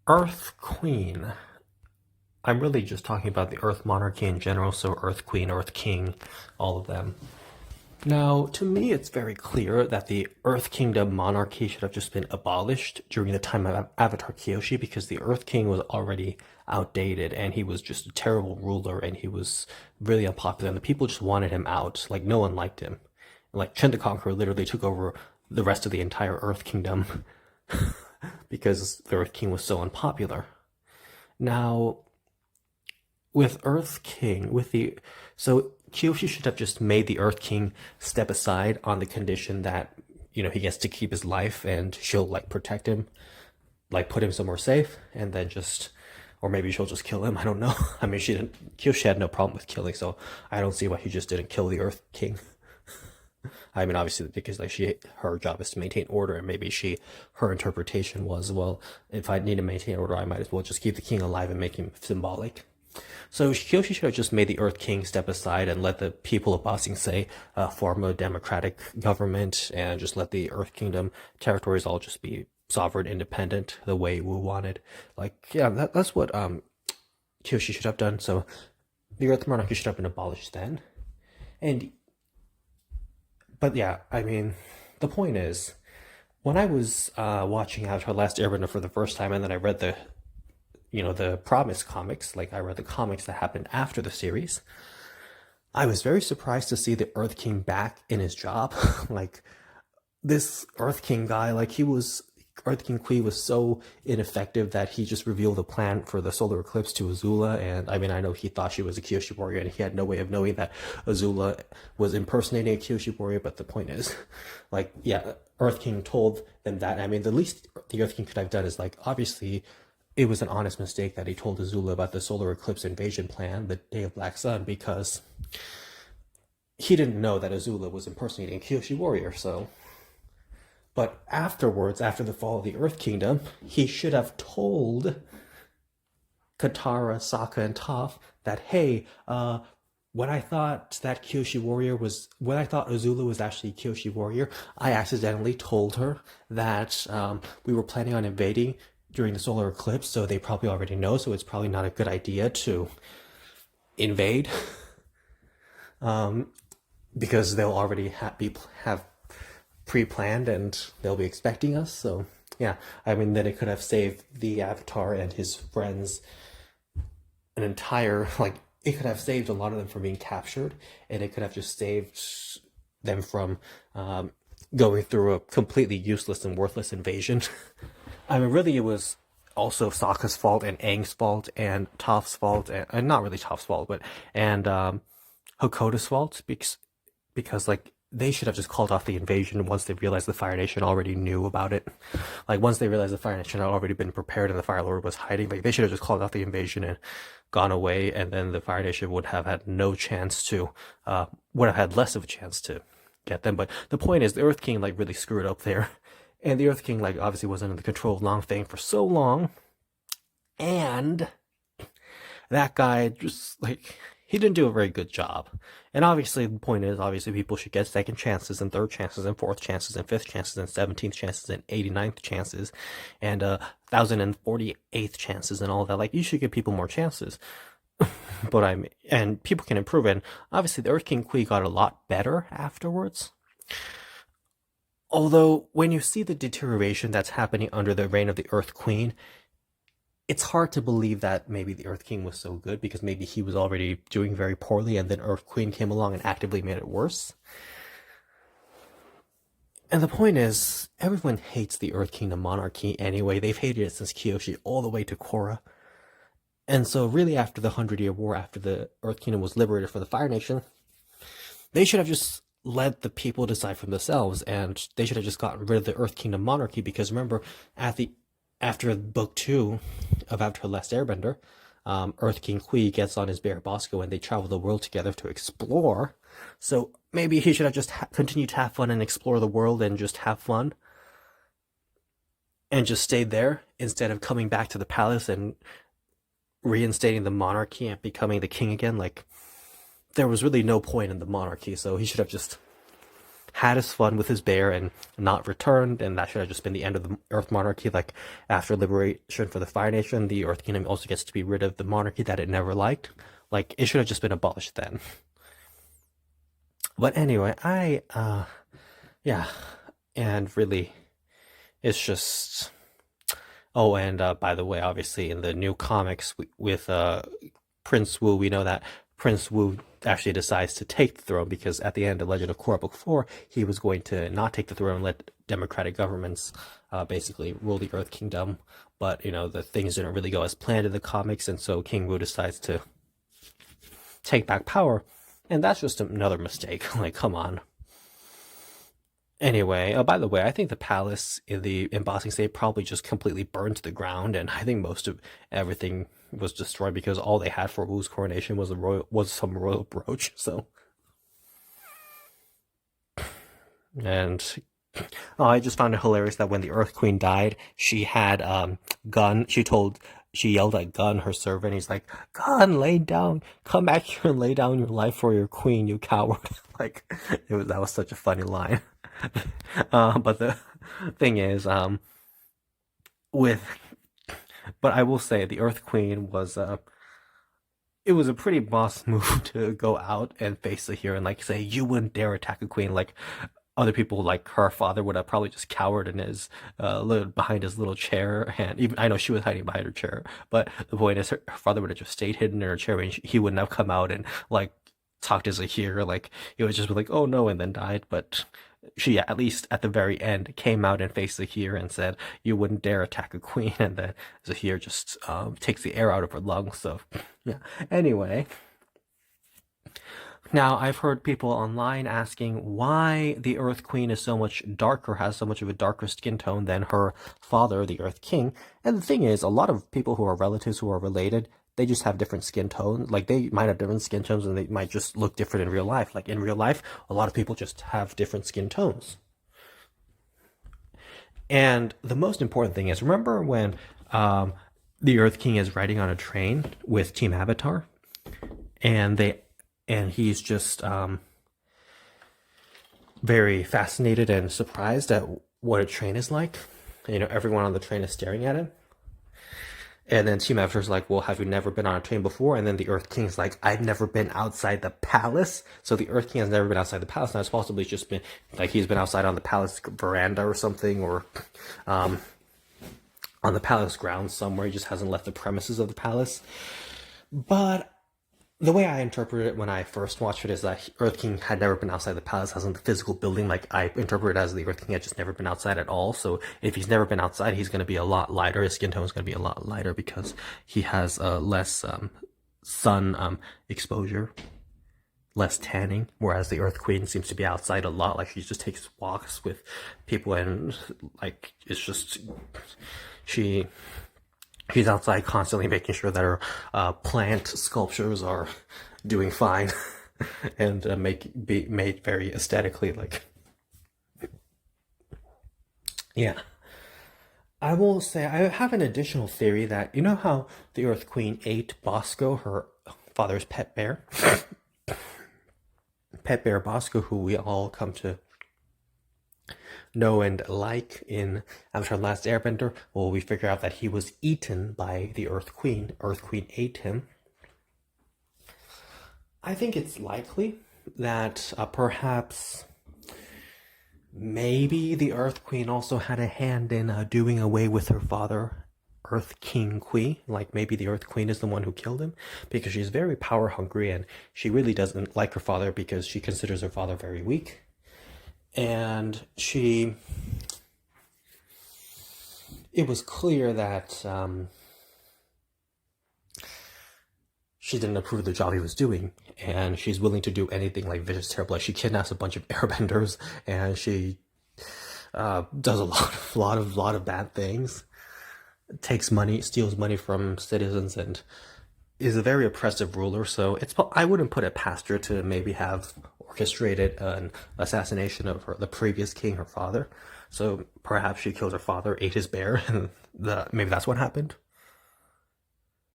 Earth Queen. I'm really just talking about the Earth Monarchy in general, so Earth Queen, Earth King, all of them. Now, to me, it's very clear that the Earth Kingdom monarchy should have just been abolished during the time of Avatar Kyoshi because the Earth King was already outdated and he was just a terrible ruler and he was really unpopular and the people just wanted him out. Like, no one liked him. Like, Chen the Conqueror literally took over the rest of the entire Earth Kingdom because the Earth King was so unpopular. Now, with Earth King, so Kyoshi should have just made the Earth King step aside on the condition that he gets to keep his life and she'll like protect him, like put him somewhere safe, and then just, or maybe she'll just kill him. I don't know. I mean, she didn't. Kyoshi had no problem with killing, so I don't see why he just didn't kill the Earth King. I mean, obviously because like her job is to maintain order, and maybe her interpretation was, well, if I need to maintain order, I might as well just keep the king alive and make him symbolic. So Kyoshi should have just made the Earth King step aside and let the people of Ba Sing Se form a democratic government and just let the Earth Kingdom territories all just be sovereign, independent, the way Wu wanted. Like, yeah, that's what Kyoshi should have done. So the Earth Monarchy should have been abolished then. And but yeah, I mean, the point is, when I was watching Avatar: Last Airbender for the first time, and then I read the Promise comics, like I read the comics that happened after the series, I was very surprised to see the Earth King back in his job. Like, this Earth King guy, like Earth King Kui was so ineffective that he just revealed the plan for the solar eclipse to Azula. And I mean, I know he thought she was a Kyoshi warrior and he had no way of knowing that Azula was impersonating a Kyoshi warrior. But the point is, like, yeah, Earth King told them that. I mean, the least the Earth King could have done is, like, obviously, it was an honest mistake that he told Azula about the solar eclipse invasion plan, the Day of Black Sun, because he didn't know that Azula was impersonating a Kyoshi warrior. So, but afterwards, after the fall of the Earth Kingdom, he should have told Katara, Sokka, and Toph that, hey, when I thought when I thought Azula was actually a Kyoshi warrior, I accidentally told her that we were planning on invading during the solar eclipse, so they probably already know, so it's probably not a good idea to invade because they'll already have pre-planned and they'll be expecting us. So yeah, I mean, then it could have saved the Avatar and his friends an entire, like, it could have saved a lot of them from being captured, and it could have just saved them from going through a completely useless and worthless invasion. I mean, really, it was also Sokka's fault and Aang's fault and Toph's fault, and not really Toph's fault, but and Hakoda's fault, because like they should have just called off the invasion once they realized the Fire Nation already knew about it. Like, once they realized the Fire Nation had already been prepared and the Fire Lord was hiding, like they should have just called off the invasion and gone away, and then the Fire Nation would have had no chance to, would have had less of a chance to get them. But the point is, the Earth King like really screwed up there, and the Earth King like obviously wasn't in the control of Long Feng for so long, and that guy just like he didn't do a very good job. And obviously, the point is, obviously, people should get second chances and third chances and fourth chances and fifth chances and 17th chances and 89th chances and 1,048th chances and all that. Like, you should give people more chances. But and people can improve. And obviously, the Earth King Kui got a lot better afterwards. Although, when you see the deterioration that's happening under the reign of the Earth Queen, it's hard to believe that maybe the Earth King was so good because maybe he was already doing very poorly and then Earth Queen came along and actively made it worse. And the point is, everyone hates the Earth Kingdom monarchy anyway. They've hated it since Kyoshi all the way to Korra. And so really after the 100-Year War, after the Earth Kingdom was liberated from the Fire Nation, they should have just let the people decide for themselves, and they should have just gotten rid of the Earth Kingdom monarchy, because remember, after book 2 of Avatar: Last Airbender, Earth King Kui gets on his bear Bosco and they travel the world together to explore. So maybe he should have just continued to have fun and explore the world and just have fun and just stayed there instead of coming back to the palace and reinstating the monarchy and becoming the king again. Like, there was really no point in the monarchy, so he should have just had his fun with his bear and not returned, and that should have just been the end of the Earth Monarchy. Like after liberation for the Fire Nation, the Earth Kingdom also gets to be rid of the monarchy that it never liked. Like it should have just been abolished then. But anyway, yeah, and really, it's just. Oh, and by the way, obviously in the new comics with Prince Wu, we know that Prince Wu actually decides to take the throne because at the end of Legend of Korra Book 4, he was going to not take the throne and let democratic governments basically rule the Earth Kingdom. But, the things didn't really go as planned in the comics, and so King Wu decides to take back power. And that's just another mistake. Like, come on. Anyway, by the way, I think the palace in the embossing state probably just completely burned to the ground, and I think most of everything was destroyed because all they had for Wu's coronation was some royal brooch. So, and I just found it hilarious that when the Earth Queen died, she had Gun. She yelled at Gun, her servant. He's like, "Gun, lay down. Come back here and lay down your life for your queen, you coward." Like, that was such a funny line. But the thing is, with, but I will say the Earth Queen was, it was a pretty boss move to go out and face the hero and like say you wouldn't dare attack a queen. Like other people, like her father, would have probably just cowered in his behind his little chair, and even I know she was hiding behind her chair, but the point is her father would have just stayed hidden in her chair, and he wouldn't have come out and like talked as a hero. Like it would just be like, oh no, and then died. But she at least at the very end came out and faced Zahir and said, "You wouldn't dare attack a queen," and then Zahir just takes the air out of her lungs. So yeah. Anyway, now I've heard people online asking why the Earth Queen is so much darker, has so much of a darker skin tone than her father, the Earth King. And the thing is, a lot of people who are relatives who are related, they just have different skin tones. Like they might have different skin tones and they might just look different in real life. Like in real life, a lot of people just have different skin tones. And the most important thing is, remember when the Earth King is riding on a train with Team Avatar, and he's just very fascinated and surprised at what a train is like. Everyone on the train is staring at him. And then Team Avatar's like, well, have you never been on a train before? And then the Earth King's like, I've never been outside the palace. So the Earth King has never been outside the palace. Now it's possibly just been, like, he's been outside on the palace veranda or something, or on the palace grounds somewhere. He just hasn't left the premises of the palace. But the way I interpret it when I first watched it is that Earth King had never been outside the palace as in the physical building. Like, I interpret it as the Earth King had just never been outside at all. So if he's never been outside, he's going to be a lot lighter. His skin tone is going to be a lot lighter because he has less sun exposure, less tanning. Whereas the Earth Queen seems to be outside a lot. Like, she just takes walks with people, and like it's just she's outside constantly making sure that her plant sculptures are doing fine and be made very aesthetically. Like, yeah. I will say I have an additional theory that, you know how the Earth Queen ate Bosco, her father's pet bear? Pet bear Bosco, who we all come to know and like in Avatar: The Last Airbender. Well, we figure out that he was eaten by the Earth Queen. Earth Queen ate him. I think it's likely that perhaps maybe the Earth Queen also had a hand in doing away with her father, Earth King Kui. Like maybe the Earth Queen is the one who killed him, because she's very power hungry and she really doesn't like her father because she considers her father very weak. And it was clear that she didn't approve of the job he was doing, and she's willing to do anything. Like Vicious Terrible, like she kidnaps a bunch of airbenders, and she does a lot of bad things, takes money, steals money from citizens, and is a very oppressive ruler. So I wouldn't put it past her to maybe have orchestrated an assassination of the previous king, her father. So perhaps she killed her father, ate his bear, and maybe that's what happened.